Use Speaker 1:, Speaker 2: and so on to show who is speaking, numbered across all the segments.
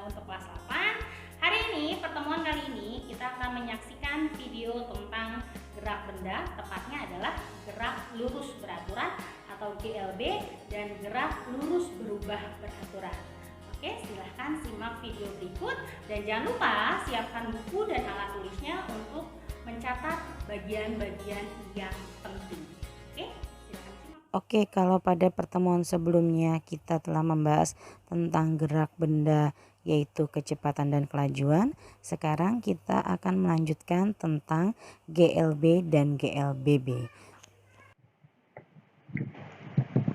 Speaker 1: untuk kelas 8. Hari ini, pertemuan kali ini kita akan menyaksikan video tentang gerak benda, tepatnya adalah gerak lurus beraturan atau GLB dan gerak lurus berubah beraturan. Oke, silahkan simak video berikut dan jangan lupa siapkan buku dan alat tulisnya untuk mencatat bagian-bagian yang penting. Oke, silahkan simak.
Speaker 2: Oke, kalau pada pertemuan sebelumnya kita telah membahas tentang gerak benda yaitu kecepatan dan kelajuan, sekarang kita akan melanjutkan tentang GLB dan GLBB.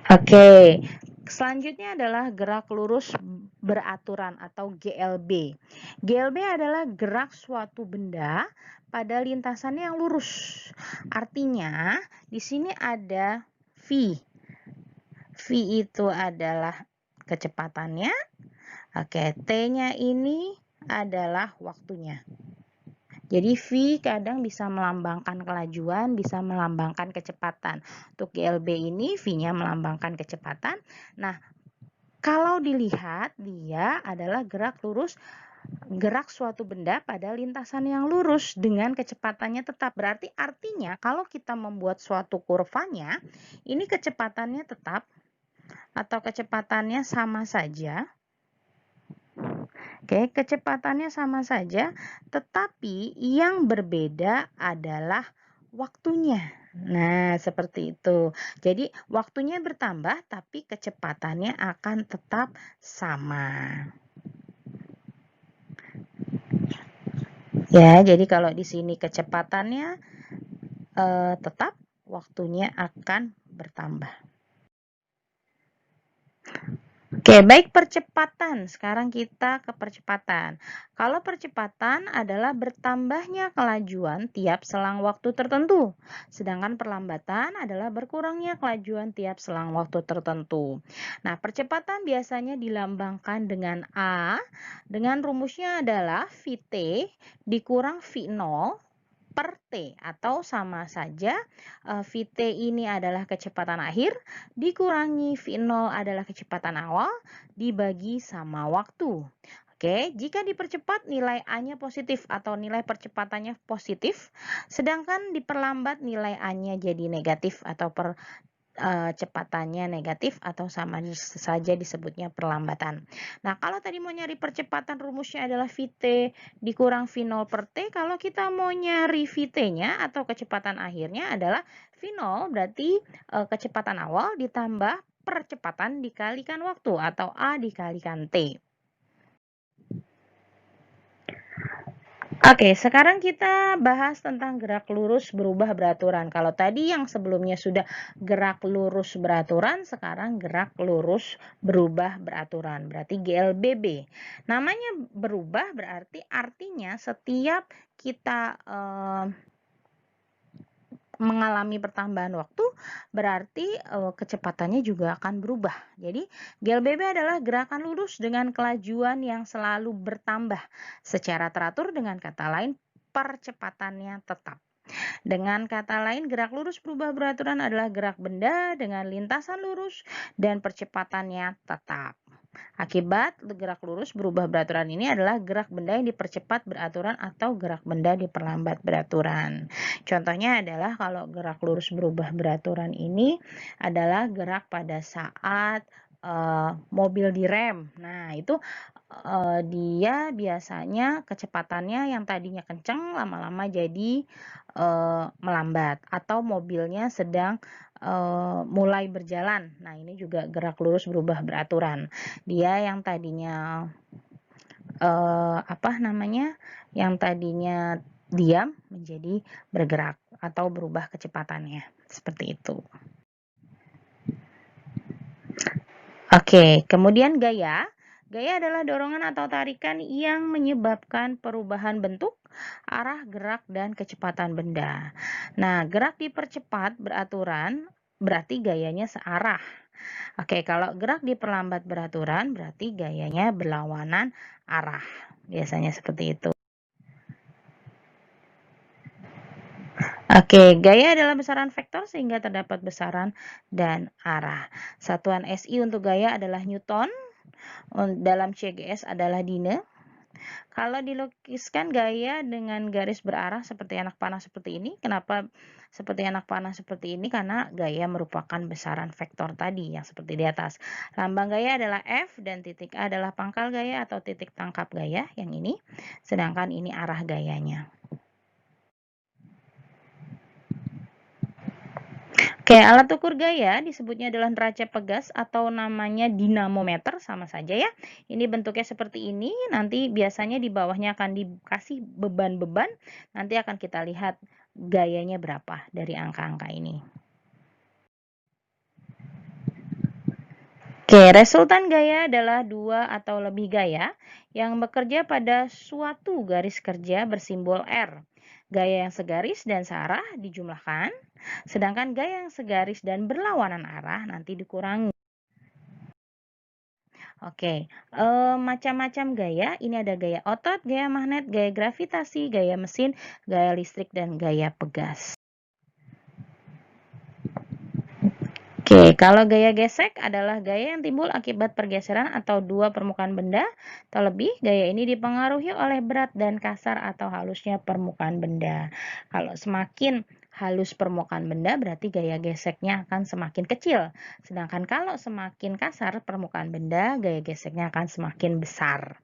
Speaker 2: Oke, selanjutnya adalah gerak lurus beraturan atau GLB. GLB adalah gerak suatu benda pada lintasan yang lurus. Artinya, di sini ada V. V itu adalah kecepatannya. Oke, T-nya ini adalah waktunya. Jadi V kadang bisa melambangkan kelajuan, bisa melambangkan kecepatan. Untuk GLB ini V-nya melambangkan kecepatan. Nah, kalau dilihat dia adalah gerak suatu benda pada lintasan yang lurus dengan kecepatannya tetap. Berarti artinya kalau kita membuat suatu kurvanya, ini kecepatannya tetap atau kecepatannya sama saja. Oke, kecepatannya sama saja, tetapi yang berbeda adalah waktunya. Nah, seperti itu. Jadi, waktunya bertambah, tapi kecepatannya akan tetap sama. Ya, jadi kalau di sini kecepatannya tetap, waktunya akan bertambah. Oke, baik percepatan. Sekarang kita ke percepatan. Kalau percepatan adalah bertambahnya kelajuan tiap selang waktu tertentu. Sedangkan perlambatan adalah berkurangnya kelajuan tiap selang waktu tertentu. Nah, percepatan biasanya dilambangkan dengan A. Dengan rumusnya adalah VT dikurang V0 per T atau sama saja VT ini adalah kecepatan akhir dikurangi V0 adalah kecepatan awal dibagi sama waktu. Oke, jika dipercepat nilai A-nya positif atau nilai percepatannya positif, sedangkan diperlambat nilai A-nya jadi negatif atau percepatannya negatif atau sama saja disebutnya perlambatan. Nah, kalau tadi mau nyari percepatan rumusnya adalah VT dikurang V0 per T, kalau kita mau nyari VT-nya atau kecepatan akhirnya adalah V0 berarti kecepatan awal ditambah percepatan dikalikan waktu atau A dikalikan T. Oke, sekarang kita bahas tentang gerak lurus berubah beraturan. Kalau tadi yang sebelumnya sudah gerak lurus beraturan, sekarang gerak lurus berubah beraturan. Berarti GLBB. Namanya berubah berarti artinya setiap kita mengalami pertambahan waktu, berarti kecepatannya juga akan berubah. Jadi, GLBB adalah gerakan lurus dengan kelajuan yang selalu bertambah secara teratur, dengan kata lain percepatannya tetap. Dengan kata lain, gerak lurus berubah beraturan adalah gerak benda dengan lintasan lurus dan percepatannya tetap. Akibat gerak lurus berubah beraturan ini adalah gerak benda yang dipercepat beraturan atau gerak benda diperlambat beraturan. Contohnya adalah kalau gerak lurus berubah beraturan ini adalah gerak pada saat mobil direm. Nah, itu dia biasanya kecepatannya yang tadinya kencang lama-lama jadi melambat atau mobilnya sedang mulai berjalan. Nah, ini juga gerak lurus berubah beraturan. Dia yang tadinya yang tadinya diam menjadi bergerak atau berubah kecepatannya. Seperti itu. Oke, kemudian gaya. Gaya adalah dorongan atau tarikan yang menyebabkan perubahan bentuk, arah gerak, dan kecepatan benda. Nah, gerak dipercepat beraturan berarti gayanya searah. Oke, kalau gerak diperlambat beraturan berarti gayanya berlawanan arah. Biasanya seperti itu. Oke, gaya adalah besaran vektor sehingga terdapat besaran dan arah. Satuan SI untuk gaya adalah Newton. dalam CGS adalah Dine. Kalau dilukiskan gaya dengan garis berarah seperti anak panah seperti ini, kenapa seperti anak panah seperti ini? Karena gaya merupakan besaran vektor tadi yang seperti di atas. Lambang gaya adalah F dan titik A adalah pangkal gaya atau titik tangkap gaya yang ini, sedangkan ini arah gayanya. Oke, alat ukur gaya disebutnya adalah neraca pegas atau namanya dinamometer, sama saja ya. Ini bentuknya seperti ini, nanti biasanya di bawahnya akan dikasih beban-beban, nanti akan kita lihat gayanya berapa dari angka-angka ini. Oke, resultan gaya adalah dua atau lebih gaya yang bekerja pada suatu garis kerja bersimbol R. Gaya yang segaris dan searah dijumlahkan, sedangkan gaya yang segaris dan berlawanan arah nanti dikurangi. Oke, macam-macam gaya. Ini ada gaya otot, gaya magnet, gaya gravitasi, gaya mesin, gaya listrik, dan gaya pegas. Oke, kalau gaya gesek adalah gaya yang timbul akibat pergeseran atau dua permukaan benda atau lebih. Gaya ini dipengaruhi oleh berat dan kasar atau halusnya permukaan benda. Kalau semakin halus permukaan benda berarti gaya geseknya akan semakin kecil. Sedangkan kalau semakin kasar permukaan benda, gaya geseknya akan semakin besar.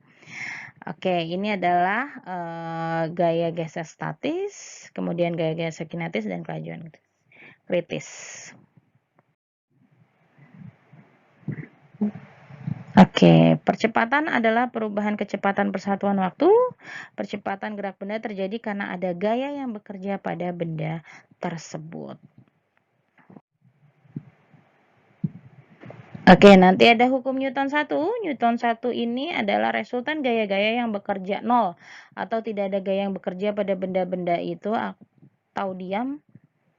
Speaker 2: Oke, ini adalah gaya gesek statis, kemudian gaya gesek kinetis dan kelajuan kritis. Oke, percepatan adalah perubahan kecepatan persatuan waktu. Percepatan gerak benda terjadi karena ada gaya yang bekerja pada benda tersebut. Oke, nanti ada hukum Newton 1. Newton 1 ini adalah resultan gaya-gaya yang bekerja nol atau tidak ada gaya yang bekerja pada benda-benda itu atau diam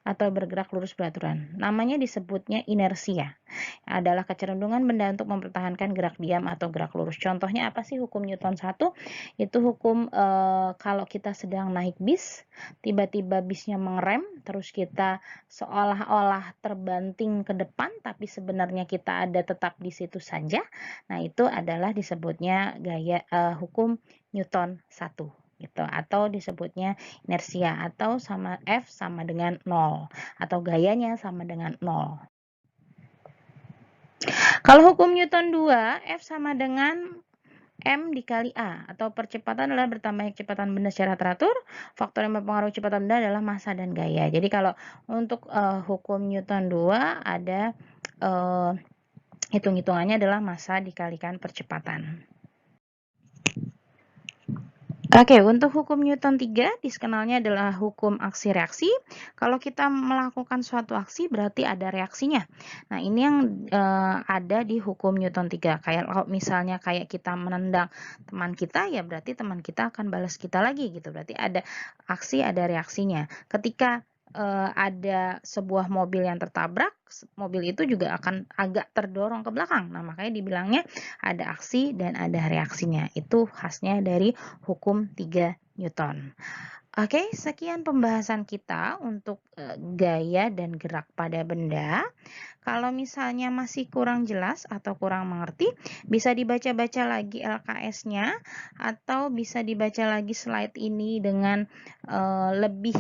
Speaker 2: atau bergerak lurus beraturan. Namanya disebutnya inersia. Adalah kecenderungan benda untuk mempertahankan gerak diam atau gerak lurus. Contohnya apa sih hukum Newton 1? Itu hukum kalau kita sedang naik bis, tiba-tiba bisnya mengerem, terus kita seolah-olah terbanting ke depan, tapi sebenarnya kita ada tetap di situ saja. Nah, itu adalah disebutnya gaya hukum Newton 1. Gitu, atau disebutnya inersia atau sama F sama dengan 0 atau gayanya sama dengan 0. Kalau hukum Newton 2, F sama dengan M dikali A atau percepatan adalah bertambahnya kecepatan benda secara teratur. Faktor yang mempengaruhi kecepatan benda adalah massa dan gaya. Jadi kalau untuk hukum Newton 2 ada hitung-hitungannya adalah massa dikalikan percepatan. Oke, untuk hukum Newton 3 dikenalnya adalah hukum aksi reaksi. Kalau kita melakukan suatu aksi berarti ada reaksinya. Nah, ini yang ada di hukum Newton 3. Kayak kalau misalnya kayak kita menendang teman kita, ya berarti teman kita akan balas kita lagi gitu. Berarti ada aksi, ada reaksinya. Ketika ada sebuah mobil yang tertabrak, mobil itu juga akan agak terdorong ke belakang. Nah, makanya dibilangnya ada aksi dan ada reaksinya. Itu khasnya dari hukum 3 Newton. Oke, sekian pembahasan kita untuk gaya dan gerak pada benda. Kalau misalnya masih kurang jelas atau kurang mengerti, bisa dibaca-baca lagi LKS-nya atau bisa dibaca lagi slide ini dengan lebih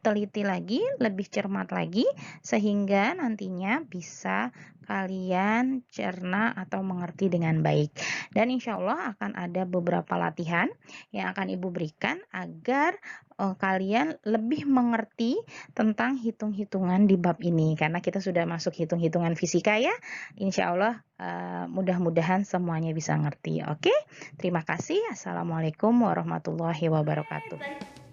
Speaker 2: teliti lagi, lebih cermat lagi, sehingga nantinya bisa kalian cerna atau mengerti dengan baik. Dan insya Allah akan ada beberapa latihan yang akan Ibu berikan agar kalian lebih mengerti tentang hitung-hitungan di bab ini. Karena kita sudah masuk hitung-hitungan fisika ya, insya Allah mudah-mudahan semuanya bisa ngerti. Oke, terima kasih. Assalamualaikum warahmatullahi wabarakatuh.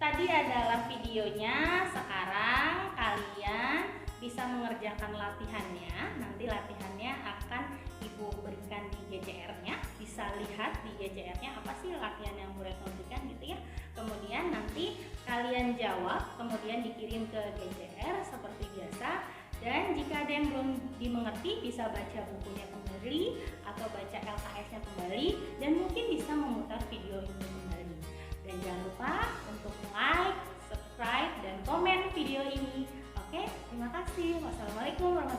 Speaker 1: Tadi adalah videonya, sekarang kalian bisa mengerjakan latihannya. Nanti latihannya akan Ibu berikan di GCR-nya. Bisa lihat di GCR-nya apa sih latihan yang Bu Retno berikan gitu ya. Kemudian nanti kalian jawab, kemudian dikirim ke GCR seperti biasa. Dan jika ada yang belum dimengerti, bisa baca bukunya kembali atau baca LKS-nya kembali, dan mungkin bisa memutar video ini kembali. Dan jangan lupa untuk like, subscribe, dan komen video ini. Oke, terima kasih. Wassalamualaikum warahmatullahi wabarakatuh.